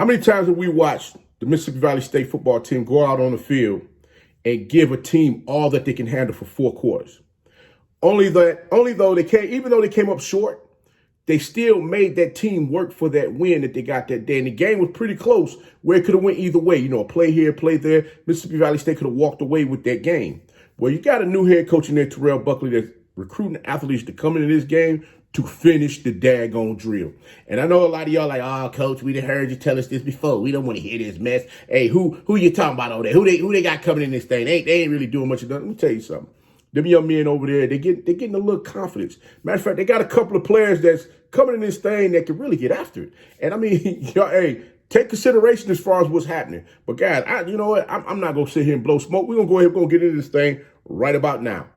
How many times have we watched the Mississippi Valley State football team go out on the field and give a team all that they can handle for 4 quarters? Only though they can't, even though they came up short, they still made that team work for that win that they got that day. And the game was pretty close where it could have went either way. You know, a play here, play there. Mississippi Valley State could have walked away with that game. Well, you got a new head coach in there, Coach Buckley, that's recruiting athletes to come into this game to finish the daggone drill. And I know a lot of y'all like, oh, coach, we done heard you tell us this before. We don't want to hear this mess. Hey, who you talking about over there? Who they got coming in this thing? They ain't really doing much of nothing. Let me tell you something. Them young men over there, they're getting a little confidence. Matter of fact, they got a couple of players that's coming in this thing that can really get after it. And I mean, hey, take consideration as far as what's happening. But guys, you know what? I'm not gonna sit here and blow smoke. We're gonna go ahead and get into this thing right about now.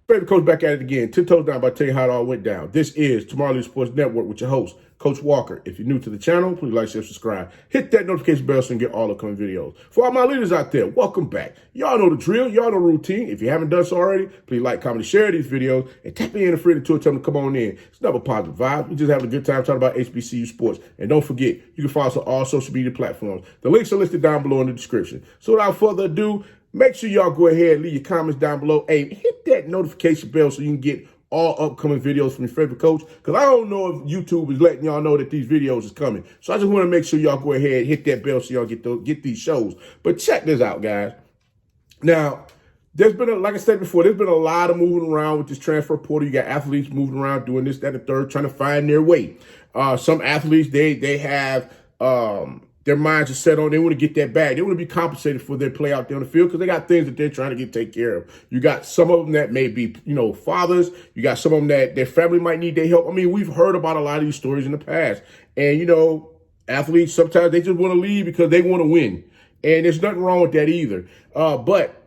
Favorite coach back at it again. 10 toes down, about to tell you how it all went down. This is Tomorrow League Sports Network with your host, Coach Walker. If you're new to the channel, please like, share, subscribe. Hit that notification bell so you can get all upcoming videos. For all my leaders out there, welcome back. Y'all know the drill. Y'all know the routine. If you haven't done so already, please like, comment, and share these videos. And tap me in the free to tell them to come on in. It's never positive vibe. We just having a good time talking about HBCU sports. And don't forget, you can follow us on all social media platforms. The links are listed down below in the description. So without further ado, make sure y'all go ahead and leave your comments down below. Hey, hit that notification bell so you can get all upcoming videos from your favorite coach. Because I don't know if YouTube is letting y'all know that these videos is coming. So I just want to make sure y'all go ahead and hit that bell so y'all get these shows. But check this out, guys. Now, there's been, like I said before, there's been a lot of moving around with this transfer portal. You got athletes moving around, doing this, that, and the third, trying to find their way. Some athletes, they have their minds are set on, they want to get that bag. They want to be compensated for their play out there on the field because they got things that they're trying to get taken care of. You got some of them that may be, fathers. You got some of them that their family might need their help. I mean, we've heard about a lot of these stories in the past. And, athletes, sometimes they just want to leave because they want to win. And there's nothing wrong with that either. But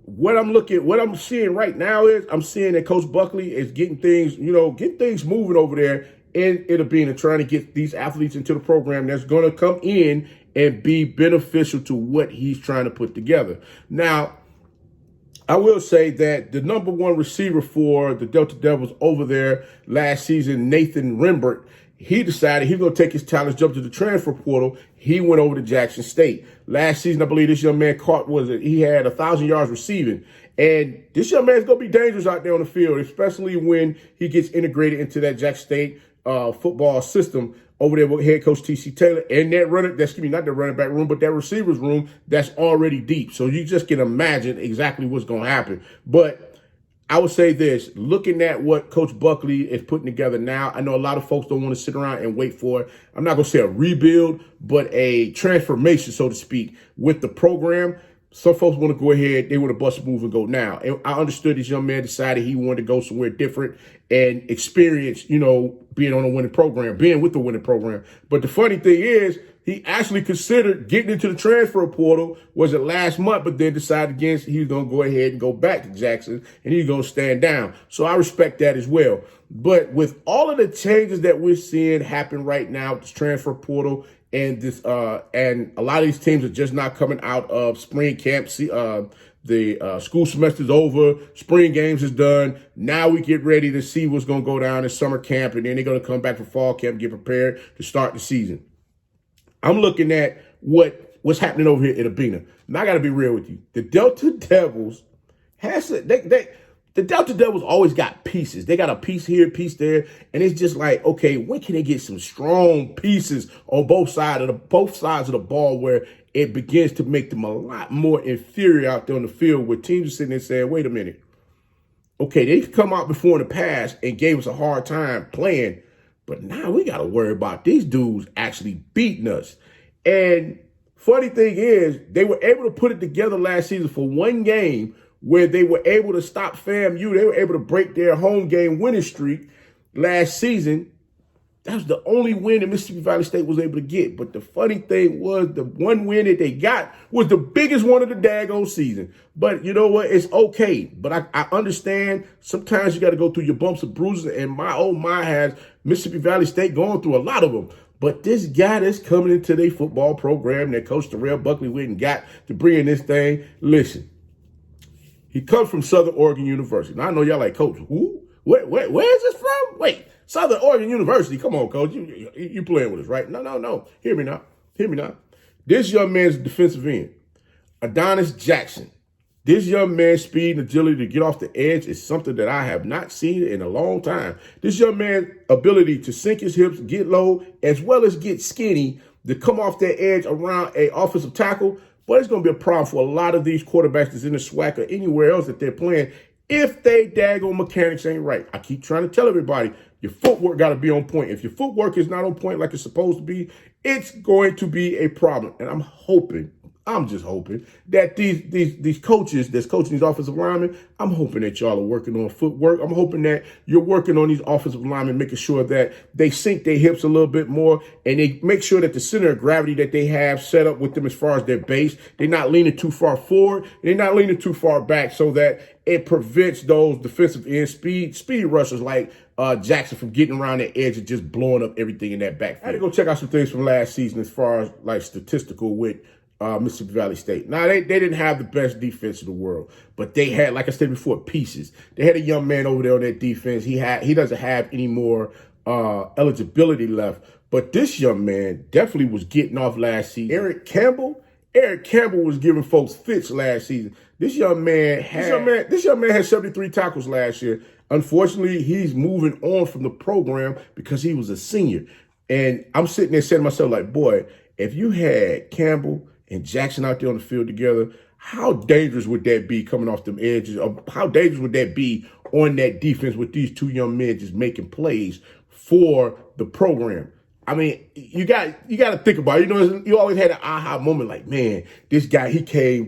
what I'm seeing right now is I'm seeing that Coach Buckley is getting things moving over there in Arena, trying to get these athletes into the program that's going to come in and be beneficial to what he's trying to put together. Now, I will say that the number 1 receiver for the Delta Devils over there last season, Nathan Rembert, he decided he's going to take his talents, jump to the transfer portal. He went over to Jackson State. Last season, I believe this young man he had 1,000 yards receiving. And this young man's going to be dangerous out there on the field, especially when he gets integrated into that Jackson State football system over there with head coach T.C. Taylor and that not the running back room, but that receivers room that's already deep. So you just can imagine exactly what's going to happen. But I would say this, looking at what Coach Buckley is putting together now, I know a lot of folks don't want to sit around and wait for, I'm not going to say a rebuild, but a transformation, so to speak, with the program. Some folks want to go ahead, they want to bust a move and go now. And I understood this young man decided he wanted to go somewhere different and experience, being on a winning program, being with the winning program. But the funny thing is, he actually considered getting into the transfer portal, was it last month, but then decided against he was going to go ahead and go back to Jackson and he's going to stand down. So I respect that as well. But with all of the changes that we're seeing happen right now, this transfer portal, and this and a lot of these teams are just not coming out of spring camp. The school semester's over, spring games is done. Now we get ready to see what's going to go down in summer camp, and then they're going to come back for fall camp and get prepared to start the season. I'm looking at what's happening over here at Arena. And I got to be real with you. The Delta Devils the Delta Devils always got pieces. They got a piece here, a piece there, and it's just like, okay, when can they get some strong pieces on both sides of the ball where it begins to make them a lot more inferior out there on the field, where teams are sitting there saying, wait a minute, okay, they've come out before in the past and gave us a hard time playing, but now we got to worry about these dudes actually beating us. And funny thing is, they were able to put it together last season for one game where they were able to stop FAMU. They were able to break their home game winning streak last season. That was the only win that Mississippi Valley State was able to get. But the funny thing was, the one win that they got was the biggest one of the daggone season. But you know what? It's okay. But I understand sometimes you got to go through your bumps and bruises. And my has Mississippi Valley State going through a lot of them. But this guy that's coming into their football program that Coach Coach Buckley went and got to bring in this thing, listen, He comes from Southern Oregon University. Now, I know y'all like, Coach, who? Where is this from? Wait, Southern Oregon University. Come on, Coach. You playing with us, right? No. Hear me now. This young man's defensive end, Adonis Jackson. This young man's speed and agility to get off the edge is something that I have not seen in a long time. This young man's ability to sink his hips, get low, as well as get skinny, to come off that edge around a offensive tackle, but it's going to be a problem for a lot of these quarterbacks that's in the SWAC or anywhere else that they're playing if they daggone mechanics ain't right. I keep trying to tell everybody, your footwork got to be on point. If your footwork is not on point like it's supposed to be, it's going to be a problem. And I'm just hoping that these coaches that's coaching these offensive linemen, I'm hoping that y'all are working on footwork. I'm hoping that you're working on these offensive linemen, making sure that they sink their hips a little bit more and they make sure that the center of gravity that they have set up with them as far as their base, they're not leaning too far forward, they're not leaning too far back so that it prevents those defensive end speed rushers like Jackson from getting around the edge and just blowing up everything in that backfield. I had to go check out some things from last season as far as like statistical with Mississippi Valley State. Now, they didn't have the best defense in the world, but they had, like I said before, pieces. They had a young man over there on that defense. He doesn't have any more eligibility left, but this young man definitely was getting off last season. Eric Campbell was giving folks fits last season. This young man had 73 tackles last year. Unfortunately, he's moving on from the program because he was a senior. And I'm sitting there saying to myself, like, boy, if you had Campbell and Jackson out there on the field together, how dangerous would that be coming off them edges? How dangerous would that be on that defense with these two young men just making plays for the program? I mean, you got to think about it. You know, you always had an aha moment like, man, this guy, he came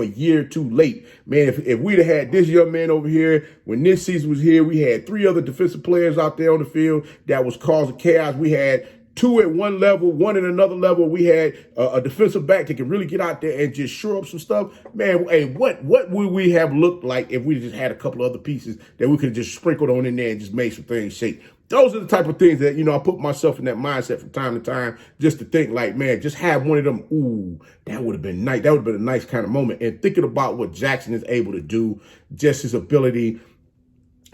a year too late. Man, if we'd have had this young man over here when this season was here, we had 3 other defensive players out there on the field that was causing chaos. We had 2 at one level, 1 at another level. We had a defensive back that could really get out there and just shore up some stuff. Man, hey, what would we have looked like if we just had a couple of other pieces that we could have just sprinkled on in there and just made some things shake? Those are the type of things that, you know, I put myself in that mindset from time to time just to think like, man, just have one of them. Ooh, that would have been nice. That would have been a nice kind of moment. And thinking about what Jackson is able to do, just his ability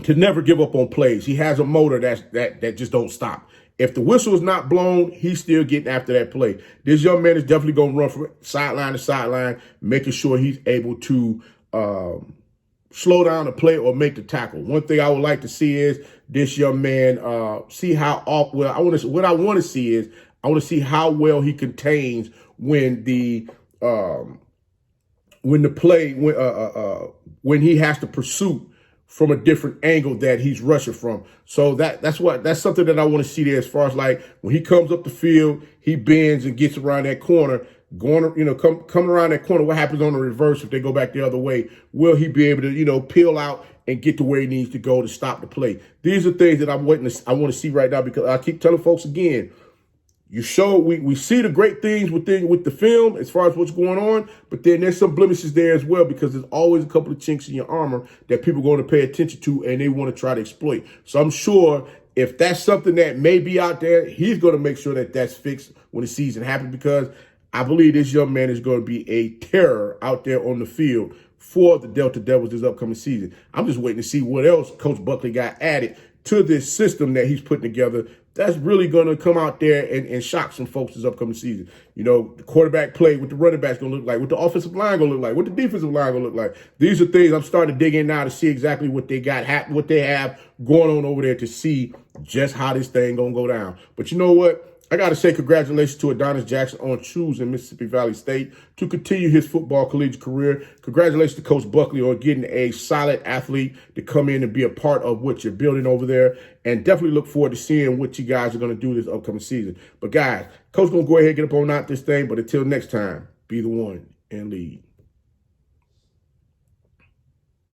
to never give up on plays. He has a motor that just don't stop. If the whistle is not blown, he's still getting after that play. This young man is definitely going to run from sideline to sideline, making sure he's able to slow down the play or make the tackle. One thing I would like to see is this young man see how off. Well, I want to see how well he contains when when he has to pursue from a different angle that he's rushing from. So that's something that I want to see there as far as like when he comes up the field, he bends and gets around that corner, come around that corner. What happens on the reverse if they go back the other way? Will he be able to, peel out and get to where he needs to go to stop the play? These are things that I want to see right now because I keep telling folks again, we see the great things with the film as far as what's going on, but then there's some blemishes there as well because there's always a couple of chinks in your armor that people are going to pay attention to and they want to try to exploit. So I'm sure if that's something that may be out there, he's going to make sure that that's fixed when the season happens because I believe this young man is going to be a terror out there on the field for the Delta Devils this upcoming season. I'm just waiting to see what else Coach Buckley got added to this system that he's putting together that's really going to come out there and shock some folks this upcoming season. The quarterback play, what the running back's going to look like, what the offensive line going to look like, what the defensive line going to look like. These are things I'm starting to dig in now to see exactly what they what they have going on over there to see just how this thing going to go down. But you know what? I got to say congratulations to Adonis Jackson on choosing Mississippi Valley State to continue his football collegiate career. Congratulations to Coach Buckley on getting a solid athlete to come in and be a part of what you're building over there. And definitely look forward to seeing what you guys are going to do this upcoming season. But guys, Coach going to go ahead and get up on out this thing. But until next time, be the one and lead.